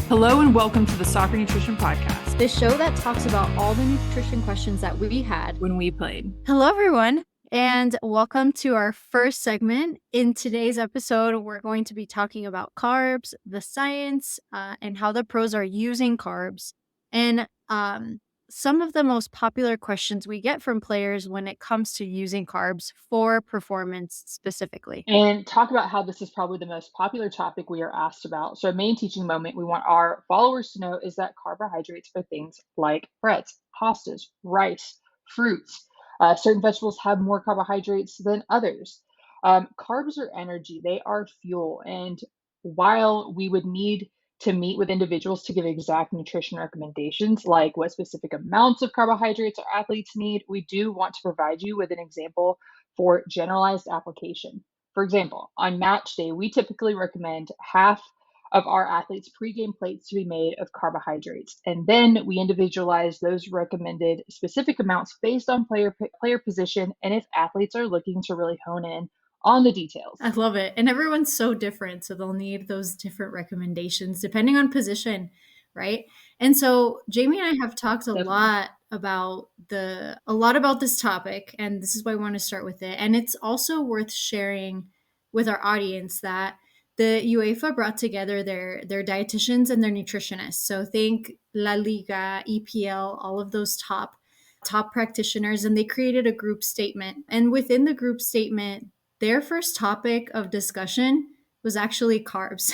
Hello and welcome to the Soccer Nutrition Podcast, the show that talks about all the nutrition questions that we had when we played. Hello, everyone, and welcome to our first segment. In today's episode, we're going to be talking about carbs, the science, and how the pros are using carbs, and some of the most popular questions we get from players when it comes to using carbs for performance specifically. And talk about how this is probably the most popular topic we are asked about. So, a main teaching moment we want our followers to know is that carbohydrates are things like breads, pastas, rice, fruits. Certain vegetables have more carbohydrates than others. Carbs are energy, they are fuel. And while we would need to meet with individuals to give exact nutrition recommendations, like what specific amounts of carbohydrates our athletes need, we do want to provide you with an example for generalized application. For example, on match day, we typically recommend half of our athletes' pregame plates to be made of carbohydrates, and then we individualize those recommended specific amounts based on player position and if athletes are looking to really hone in on the details. I love it. And everyone's so different, so they'll need those different recommendations depending on position, right? And so Jamie and I have talked a lot about this topic, and this is why I want to start with it. And it's also worth sharing with our audience that the UEFA brought together their dietitians and their nutritionists. So think La Liga, EPL, all of those top practitioners, and they created a group statement. And within the group statement, their first topic of discussion was actually carbs,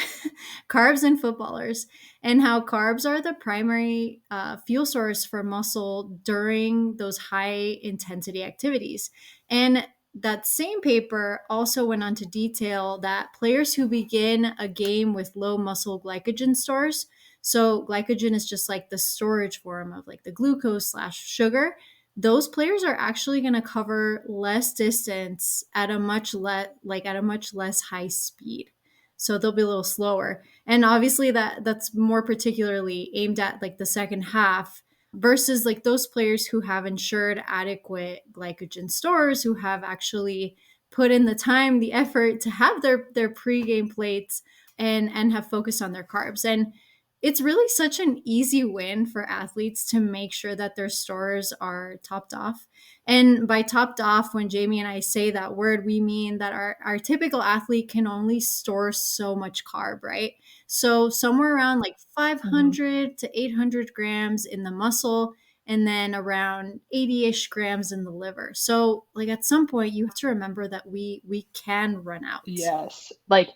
carbs and footballers, and how carbs are the primary fuel source for muscle during those high intensity activities. And that same paper also went on to detail that players who begin a game with low muscle glycogen stores, so glycogen is just like the storage form of like the glucose / sugar, those players are actually going to cover less distance at a much less high speed. So they'll be a little slower. And obviously that's more particularly aimed at like the second half versus like those players who have ensured adequate glycogen stores, who have actually put in the time, the effort to have their pregame plates and have focused on their carbs. And it's really such an easy win for athletes to make sure that their stores are topped off. And by topped off, when Jamie and I say that word, we mean that our typical athlete can only store so much carb, right? So somewhere around like 500 to 800 grams in the muscle, and then around 80-ish grams in the liver. So like at some point you have to remember that we can run out. Yes. Like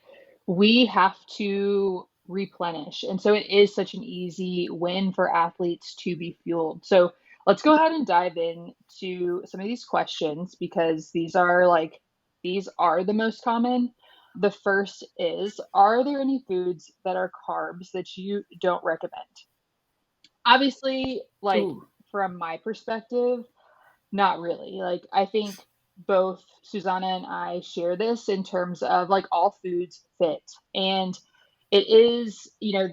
we have to replenish. And so it is such an easy win for athletes to be fueled. So let's go ahead and dive into some of these questions because these are the most common. The first is, are there any foods that are carbs that you don't recommend? Obviously, from my perspective, not really. Like, I think both Susanna and I share this in terms of like all foods fit. And it is,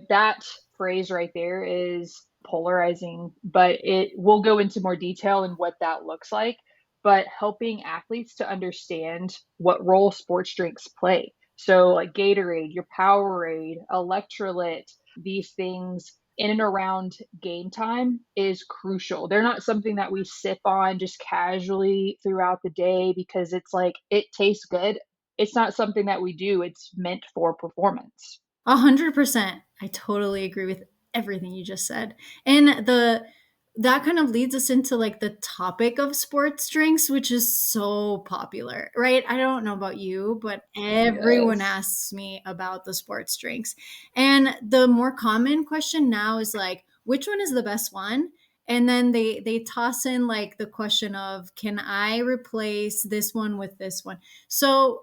that phrase right there is polarizing, but it will go into more detail in what that looks like. But helping athletes to understand what role sports drinks play. So, like Gatorade, your Powerade, electrolyte, these things in and around game time is crucial. They're not something that we sip on just casually throughout the day because it's like it tastes good. It's not something that we do. It's meant for performance. 100%. I totally agree with everything you just said. And that kind of leads us into like the topic of sports drinks, which is so popular, right? I don't know about you, but everyone asks me about the sports drinks. And the more common question now is like, which one is the best one? And then they toss in like the question of, can I replace this one with this one? So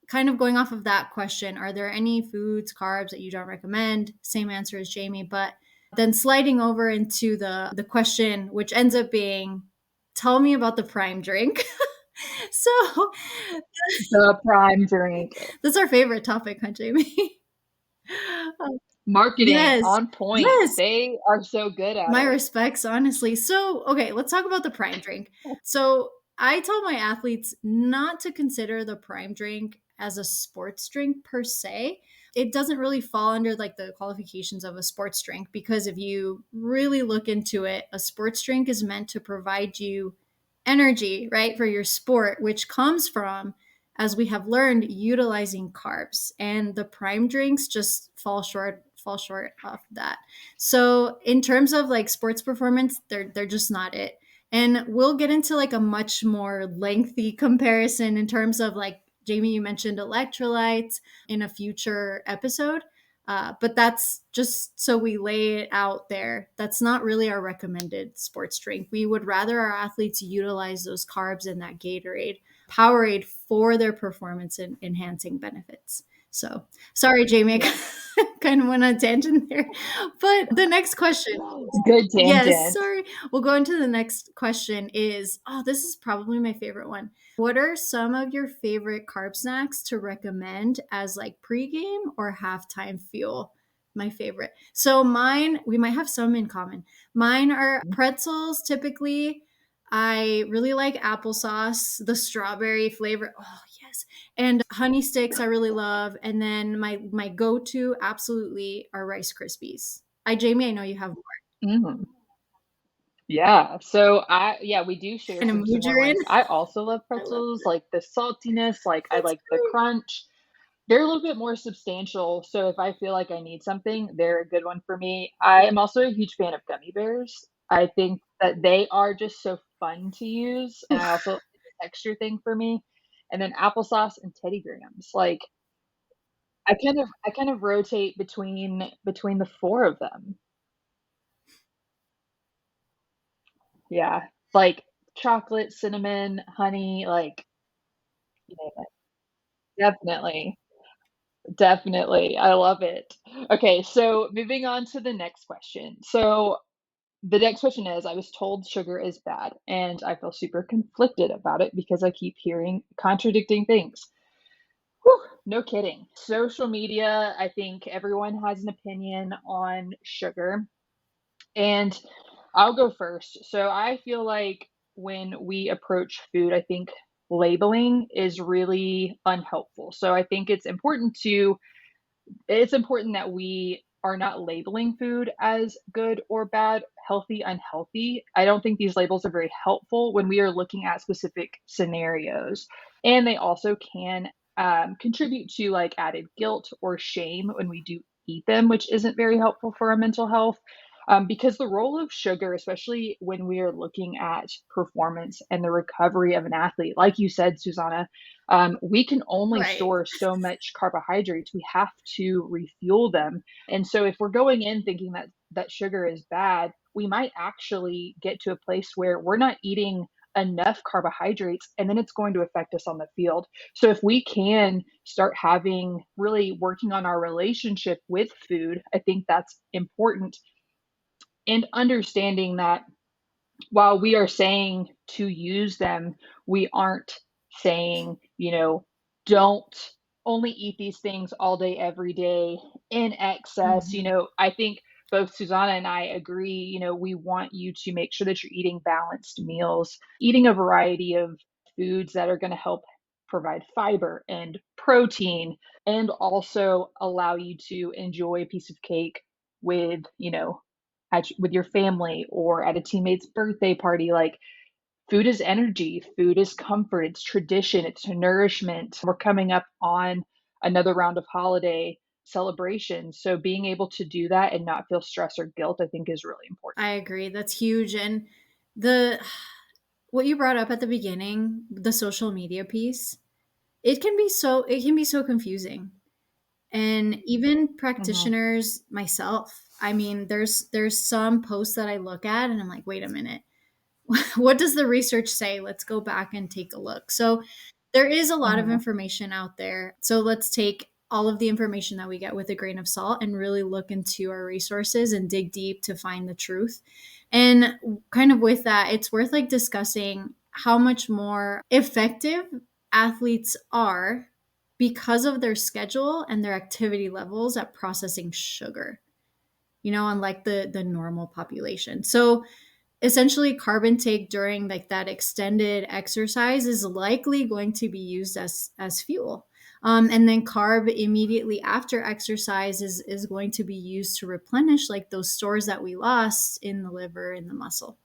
kind of going off of that question, are there any foods, carbs that you don't recommend? Same answer as Jamie, but then sliding over into the question, which ends up being, tell me about the prime drink. So the prime drink. That's our favorite topic, huh, Jamie? Marketing on point. Yes. They are so good at My respects, honestly. So, okay, let's talk about the prime drink. So I tell my athletes not to consider the prime drink as a sports drink per se, it doesn't really fall under like the qualifications of a sports drink, because if you really look into it, a sports drink is meant to provide you energy, right, for your sport, which comes from, as we have learned, utilizing carbs. And the prime drinks just fall short of that. So in terms of like sports performance, they're just not it. And we'll get into like a much more lengthy comparison in terms of like, Jamie, you mentioned electrolytes in a future episode. But that's just so we lay it out there. That's not really our recommended sports drink. We would rather our athletes utilize those carbs in that Gatorade, Powerade, for their performance enhancing benefits. So sorry, Jamie, Yeah. I kind of went on a tangent there. But the next question. Good Yes, tangent. sorry. We'll go into the next question is, this is probably my favorite one. What are some of your favorite carb snacks to recommend as like pregame or halftime fuel? My favorite. So mine, we might have some in common. Mine are pretzels typically. I really like applesauce, the strawberry flavor. Oh, yes. And honey sticks I really love. And then my go-to absolutely are Rice Krispies. Jamie, I know you have Mhm. Yeah. So we do share kind of some mood similar you're in. ones. I also love I love pretzels, that. like the saltiness, like I That's like the great. crunch. They're a little bit more substantial, so if I feel like I need something, they're a good one for me. I am also a huge fan of gummy bears. I think that they are just so fun to use, and I also it's a texture thing for me. And then applesauce and Teddy Grahams. Like I kind of rotate between the 4 of them. Yeah. Like chocolate, cinnamon, honey, like you name it. Definitely. Definitely. I love it. Okay, so moving on to the next question. So the next question is, I was told sugar is bad, and I feel super conflicted about it because I keep hearing contradicting things. Whew, no kidding. Social media, I think everyone has an opinion on sugar. And I'll go first. So I feel like when we approach food, I think labeling is really unhelpful. So I think it's important that we are not labeling food as good or bad, healthy, unhealthy. I don't think these labels are very helpful when we are looking at specific scenarios. And they also can contribute to like added guilt or shame when we do eat them, which isn't very helpful for our mental health. Because the role of sugar, especially when we are looking at performance and the recovery of an athlete, like you said, Susanna, we can only Right. store so much carbohydrates. We have to refuel them. And so if we're going in thinking that sugar is bad, we might actually get to a place where we're not eating enough carbohydrates and then it's going to affect us on the field. So if we can start having really working on our relationship with food, I think that's important, and understanding that while we are saying to use them, we aren't saying, don't only eat these things all day, every day in excess. Mhm. I think both Susanna and I agree, we want you to make sure that you're eating balanced meals, eating a variety of foods that are going to help provide fiber and protein, and also allow you to enjoy a piece of cake with, with your family or at a teammate's birthday party. Like, food is energy, food is comfort, it's tradition, it's nourishment. We're coming up on another round of holiday celebrations. So being able to do that and not feel stress or guilt, I think is really important. I agree. That's huge. And the what you brought up at the beginning, the social media piece, it can be so confusing. And even Mhm. practitioners, myself, I mean, there's some posts that I look at and I'm like, wait a minute. What does the research say? Let's go back and take a look. So there is a lot of Mhm. information out there. So let's take all of the information that we get with a grain of salt and really look into our resources and dig deep to find the truth. And kind of with that, it's worth like discussing how much more effective athletes are because of their schedule and their activity levels at processing sugar, unlike the normal population. So essentially carb intake during like that extended exercise is likely going to be used as fuel. And then carb immediately after exercise is going to be used to replenish like those stores that we lost in the liver and the muscle.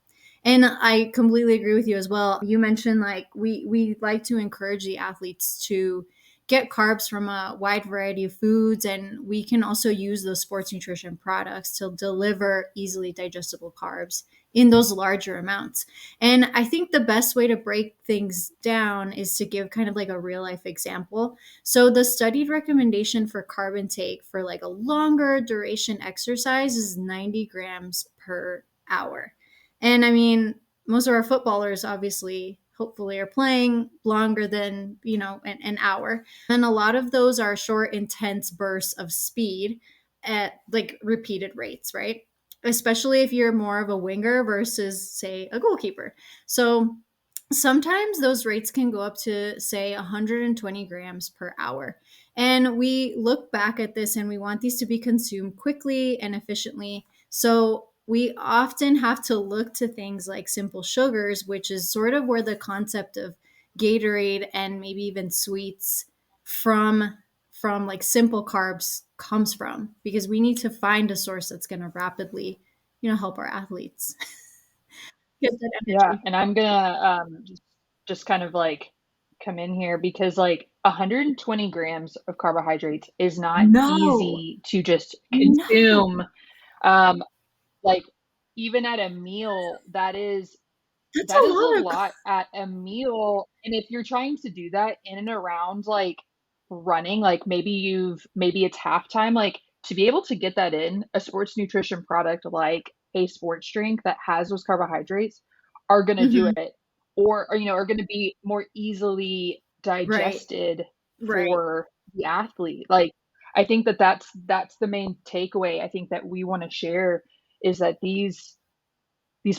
And I completely agree with you as well. You mentioned like we like to encourage the athletes to get carbs from a wide variety of foods, and we can also use those sports nutrition products to deliver easily digestible carbs in those larger amounts. And I think the best way to break things down is to give kind of like a real life example. So the studied recommendation for carb intake for like a longer duration exercise is 90 grams per hour. And I mean, most of our footballers obviously hopefully are playing longer than, an hour. And a lot of those are short, intense bursts of speed at like repeated rates, right? Especially if you're more of a winger versus, say, a goalkeeper. So sometimes those rates can go up to, say, 120 grams per hour. And we look back at this and we want these to be consumed quickly and efficiently. So we often have to look to things like simple sugars, which is sort of where the concept of Gatorade and maybe even sweets from like simple carbs comes from, because we need to find a source that's going to rapidly, help our athletes get that Yeah, energy. and I'm gonna just kind of like come in here because like 120 grams of carbohydrates is not No, easy to just no, consume. Um, like even at a meal, that's that a is a lot of. lot at a meal. And if you're trying to do that in and around like running, like maybe it's halftime, like to be able to get that in, a sports nutrition product like a sports drink that has those carbohydrates are going to do Mhm. it, or are going to be more easily Right, digested right. for the athlete. Like I think that's the main takeaway I think that we want to share, is that these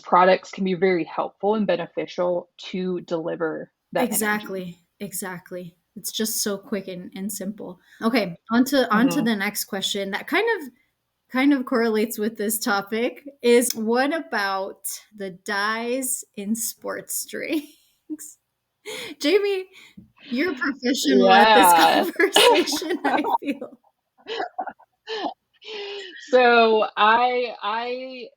products can be very helpful and beneficial to deliver that energy. Exactly, exactly. It's just so quick and simple. Okay, on to Mhm. the next question that kind of correlates with this topic is, what about the dyes in sports drinks? Jamie, you're professional at this Yeah. conversation, I feel. So I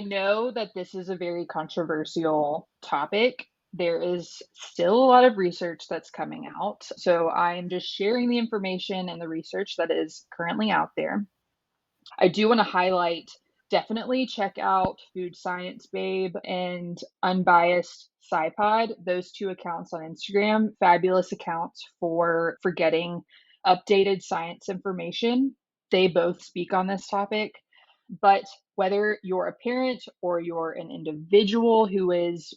know that this is a very controversial topic. There is still a lot of research that's coming out. So I am just sharing the information and the research that is currently out there. I do want to highlight, definitely check out Food Science Babe and Unbiased SciPod. Those two accounts on Instagram, fabulous accounts for getting updated science information. They both speak on this topic. But whether you're a parent or you're an individual who is,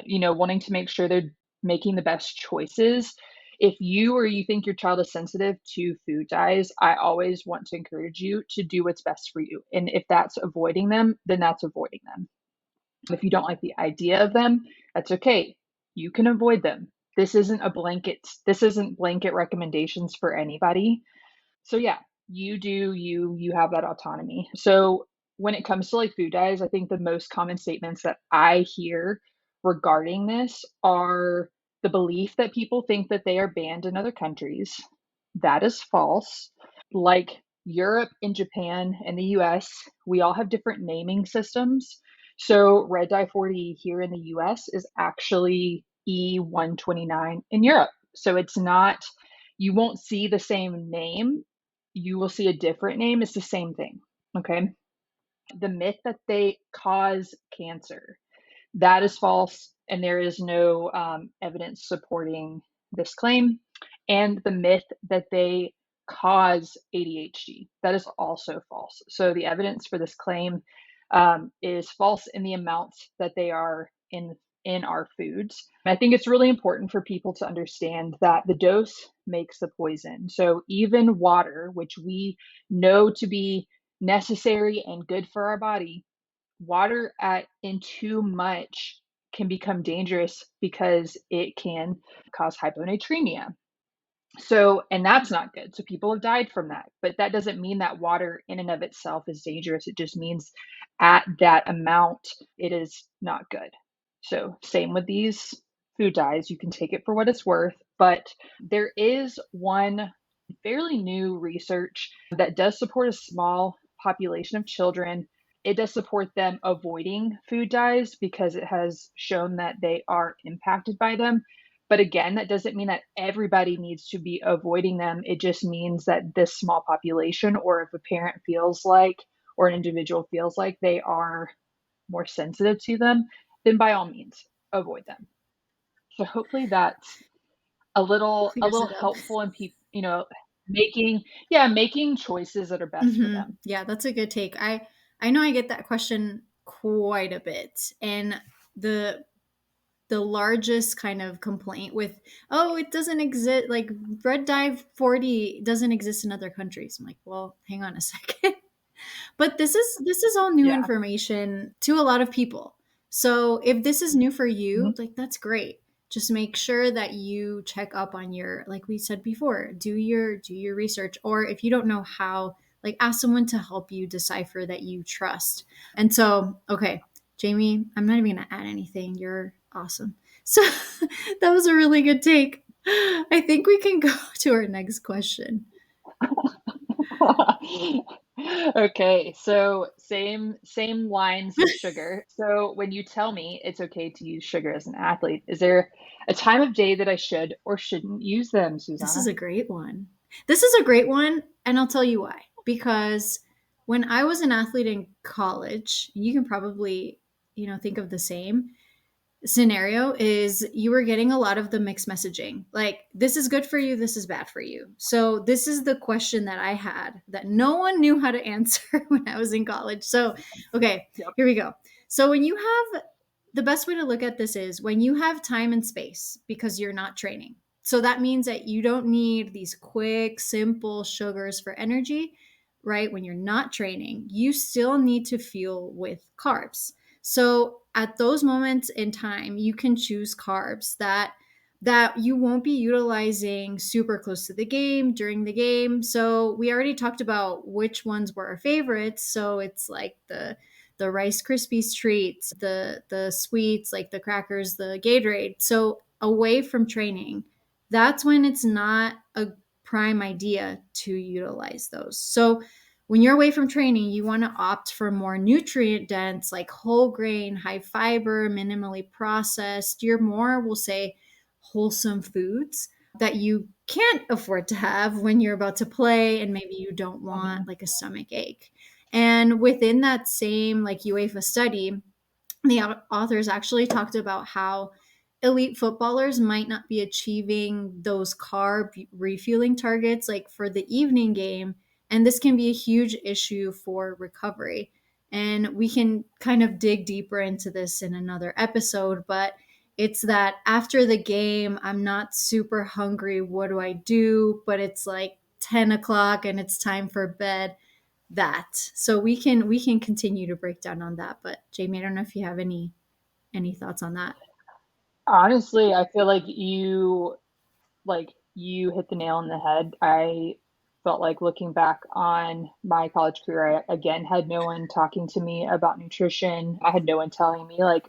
wanting to make sure they're making the best choices, if you think your child is sensitive to food dyes, I always want to encourage you to do what's best for you. And if that's avoiding them, then that's avoiding them. If you don't like the idea of them, that's okay. You can avoid them. This isn't blanket recommendations for anybody. So yeah, you have that autonomy. So when it comes to like food dyes, I think the most common statements that I hear regarding this are the belief that people think that they are banned in other countries. That is false. Like Europe and Japan and the US, we all have different naming systems. So red dye 40 here in the US is actually E129 in Europe. So it's not, you won't see the same name, you will see a different name. It's the same thing. Okay. The myth that they cause cancer, that is false, and there is no evidence supporting this claim. And the myth that they cause ADHD, that is also false. So the evidence for this claim is false in the amounts that they are in our foods. I think it's really important for people to understand that the dose makes the poison. So even water, which we know to be necessary and good for our body, water at in too much can become dangerous because it can cause hyponatremia. So, and that's not good. So people have died from that. But that doesn't mean that water in and of itself is dangerous. It just means at that amount, it is not good. So, same with these food dyes. You can take it for what it's worth. But there is one fairly new research that does support a small population of children. It does support them avoiding food dyes because it has shown that they are impacted by them. But again, that doesn't mean that everybody needs to be avoiding them. It just means that this small population, or if a parent feels like, or an individual feels like they are more sensitive to them, then by all means, avoid them. So hopefully that's a Clears little it up. helpful in people, making choices that are best for them. Yeah, that's a good take. I know I get that question quite a bit, and the the largest kind of complaint with, oh, it doesn't exist, like red dye 40 doesn't exist in other countries. I'm like, well, hang on a second. But this is all new Yeah. information to a lot of people. So if this is new for you, Mhm. like that's great. Just make sure that you check up on your, like we said before, do your research, or if you don't know how, like ask someone to help you decipher that you trust. And so, okay, Jamie, I'm not even gonna add anything. You're awesome. So that was a really good take. I think we can go to our next question. Okay, so same lines with sugar. So when you tell me it's okay to use sugar as an athlete, is there a time of day that I should or shouldn't use them, This is Susanna? a great one. This is a great one, and I'll tell you why. Because when I was an athlete in college, you can probably, think of the same scenario, is you were getting a lot of the mixed messaging. Like, this is good for you, this is bad for you. So, this is the question that I had that no one knew how to answer when I was in college. So, okay, Yep. here we go. So, when you have the best way to look at this is when you have time and space because you're not training. So, that means that you don't need these quick, simple sugars for energy, right? When you're not training, you still need to fuel with carbs. So at those moments in time, you can choose carbs that you won't be utilizing super close to the game during the game. So we already talked about which ones were our favorites. So it's like the Rice Krispies treats, the sweets like the crackers, the Gatorade. So away from training, that's when it's not a prime idea to utilize those. So when you're away from training, you want to opt for more nutrient dense, like whole grain, high fiber, minimally processed. Your more, we'll say, wholesome foods that you can't afford to have when you're about to play and maybe you don't want Mhm. like a stomach ache. And within that same like UEFA study, the authors actually talked about how elite footballers might not be achieving those carb refueling targets like for the evening game, and this can be a huge issue for recovery. And we can kind of dig deeper into this in another episode, but it's that after the game I'm not super hungry, what do I do? But it's like 10 o'clock and it's time for bed. That, so we can continue to break down on that. But Jamie, I don't know if you have any thoughts on that. Honestly, I feel like you hit the nail on the head. I felt like looking back on my college career, I again had no one talking to me about nutrition. I had no one telling me like,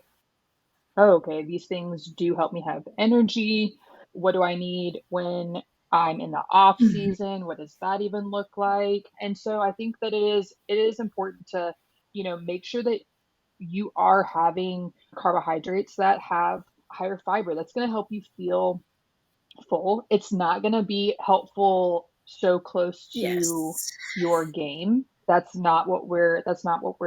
oh, okay, these things do help me have energy. What do I need when I'm in the off Mhm. season? What does that even look like? And so I think that it is important to, make sure that you are having carbohydrates that have higher fiber. That's going to help you feel full. It's not going to be helpful so close to Yes. your game. That's not what we're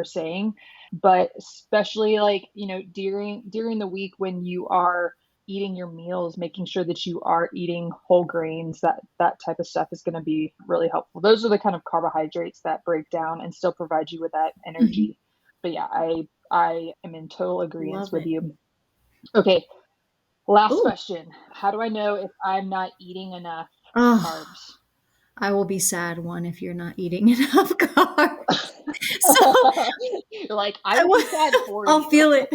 saying. But especially like, during the week when you are eating your meals, making sure that you are eating whole grains, that type of stuff is going to be really helpful. Those are the kind of carbohydrates that break down and still provide you with that Mhm. energy. But yeah, I am in total agreement Love with it. you. Okay, last Oh, question. How do I know if I'm not eating enough oh, carbs? I will be sad one if you're not eating enough carbs. So You're like, I I will will, be sad for I'll you. feel it.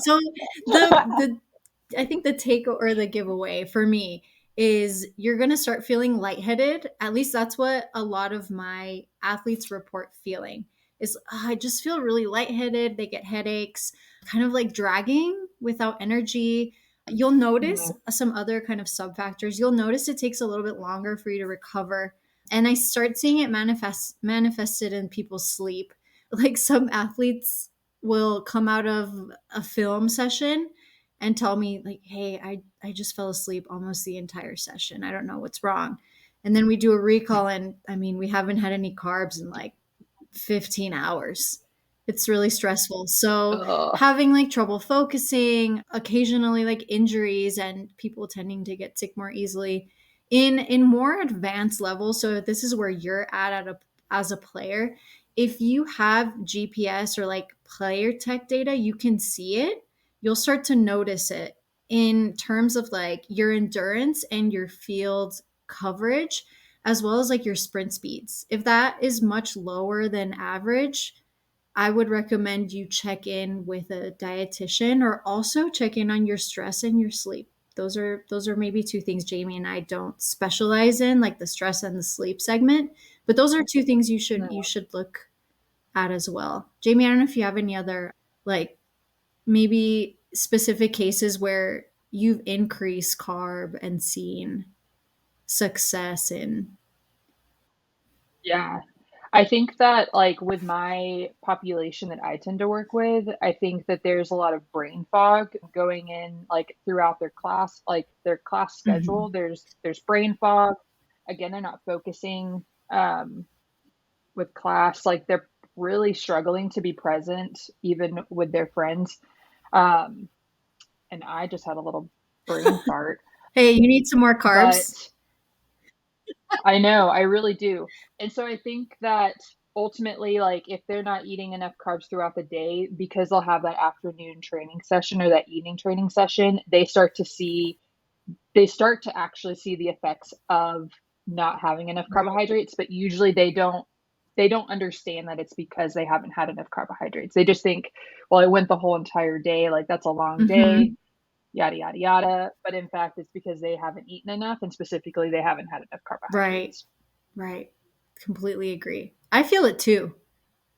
So the I think the take or the giveaway for me is you're going to start feeling lightheaded. At least that's what a lot of my athletes report feeling is. I just feel really lightheaded. They get headaches, kind of like dragging without energy. You'll notice Mhm. some other kind of sub factors. You'll notice it takes a little bit longer for you to recover. And I start seeing it manifested in people's sleep. Like some athletes will come out of a film session and tell me like, "Hey, I just fell asleep almost the entire session. I don't know what's wrong." And then we do a recall and I mean, we haven't had any carbs in like 15 hours. It's really stressful. So, Ugh. having like trouble focusing, occasionally like injuries and people tending to get sick more easily in more advanced levels. So, this is where you're at as a player. If you have GPS or like player tech data, you can see it. You'll start to notice it in terms of like your endurance and your field coverage as well as like your sprint speeds. If that is much lower than average, I would recommend you check in with a dietitian or also check in on your stress and your sleep. Those are maybe two things Jamie and I don't specialize in, like the stress and the sleep segment, but those are two things you should look at as well. Jamie, I don't know if you have any other like maybe specific cases where you've increased carb and seen success in. Yeah. I think that, like, with my population that I tend to work with, I think that there's a lot of brain fog going in, like, throughout their class schedule. Mhm. There's brain fog. Again, they're not focusing, um, with class, like, they're really struggling to be present even with their friends. Um, and I just had a little brain fart, Hey, you need some more carbs? but I know, I really do. And so I think that ultimately, like, if they're not eating enough carbs throughout the day because they'll have that afternoon training session or that evening training session, they start to actually see the effects of not having enough Right. carbohydrates, but usually they don't understand that it's because they haven't had enough carbohydrates. They just think, well, I went the whole entire day, like that's a long day, Mhm. yada yada yada. But in fact, it's because they haven't eaten enough, and specifically, they haven't had enough Right. carbohydrates. Right. Completely agree. I feel it too.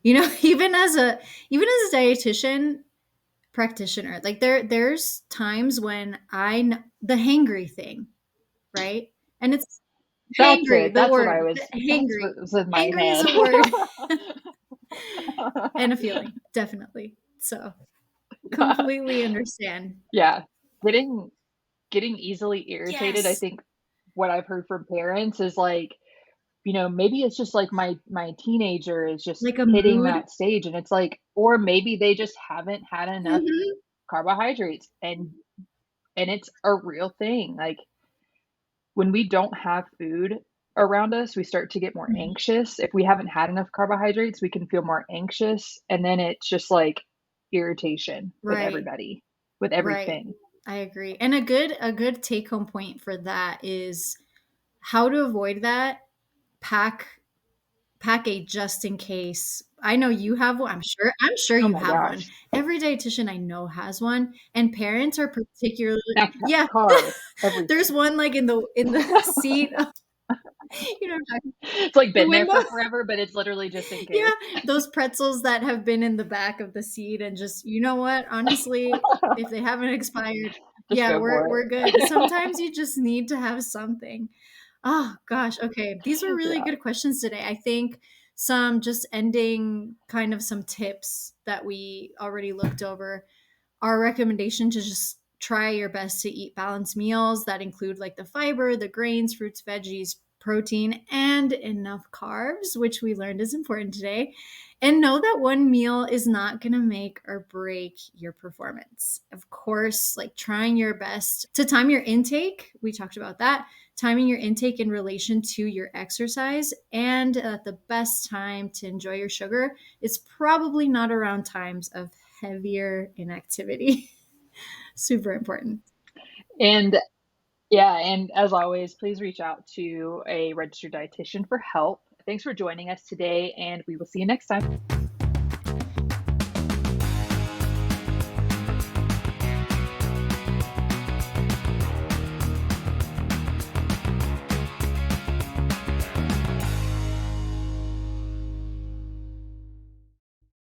You know, even as a dietitian practitioner, like there's times when the hangry thing, right? And it's That's hangry, it. the That's what word, that's hangry. what was in my Hangry is head. a word and a feeling, definitely. So, completely understand. Yeah. Getting getting easily irritated, I Yes. think what I've heard from parents is like, maybe it's just like my teenager is just Like a hitting mood. that stage and it's like or maybe they just haven't had enough Mhm. carbohydrates and it's a real thing. Like when we don't have food around us, we start to get more Mhm. anxious. If we haven't had enough carbohydrates, we can feel more anxious. And then it's just like irritation with Right. everybody, with Right. everything. I agree. And a good take home point for that is how to avoid that. Pack pack a just in case. I know you have one. I'm sure Oh you my have one. gosh. Every dietitian I know has one, and parents are particularly Backpack, yeah. car, There's everything. one like in the seat of, you know, It's like the been there window. for forever, but it's literally just in Yeah, case. those pretzels that have been in the back of the seat and just, you know what? Honestly, if they haven't expired, Just yeah, go we're for we're good. it. Sometimes you just need to have something. Oh gosh, okay. These were really Yeah. good questions today. I think some just ending kind of some tips that we already looked over. Our recommendation to just try your best to eat balanced meals that include like the fiber, the grains, fruits, veggies, protein, and enough carbs, which we learned is important today. And know that one meal is not going to make or break your performance. Of course, like trying your best to time your intake, we talked about that, timing your intake in relation to your exercise, and the best time to enjoy your sugar is probably not around times of heavier inactivity. Super important. And yeah, and as always, please reach out to a registered dietitian for help. Thanks for joining us today, and we will see you next time.